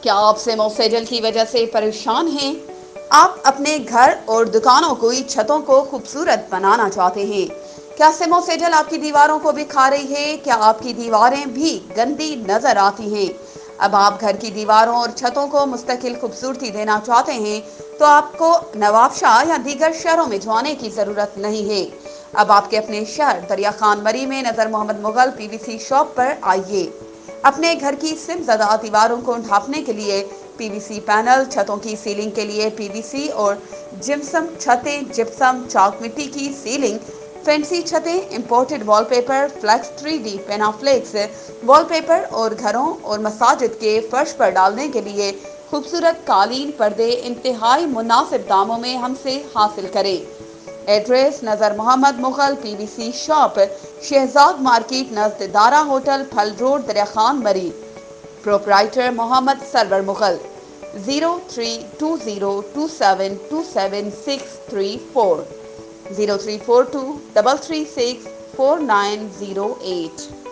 کیا آپ سیمو سیجل کی وجہ سے پریشان ہیں؟ آپ اپنے گھر اور دکانوں کی چھتوں کو خوبصورت بنانا چاہتے ہیں؟ کیا سیمو سیجل آپ کی دیواروں کو بھی کھا رہی ہے؟ کیا آپ کی دیواریں بھی گندی نظر آتی ہیں؟ اب آپ گھر کی دیواروں اور چھتوں کو مستقل خوبصورتی دینا چاہتے ہیں تو آپ کو نواب شاہ یا دیگر شہروں میں جانے کی ضرورت نہیں ہے۔ اب آپ کے اپنے شہر دریا خان مری میں نظر محمد مغل پی وی سی شاپ پر آئیے۔ اپنے گھر کی سم زدہ دیواروں کو ڈھانپنے کے لیے پی وی سی پینل، چھتوں کی سیلنگ کے لیے پی وی سی اور جپسم چھتیں، جپسم چاک مٹی کی سیلنگ، فینسی چھتیں، imported wallpaper, flex 3D panaflex wallpaper اور گھروں اور مساجد کے فرش پر ڈالنے کے لیے خوبصورت قالین پردے انتہائی مناسب داموں میں ہم سے حاصل کریں۔ ایڈریس نظر محمد مغل پی وی سی شاپ، شہزاد مارکیٹ نزد دارا ہوٹل، پھل روڈ، دریا خان مری۔ پروپرائٹر محمد سرور مغل۔ 0320272764 0342 3364908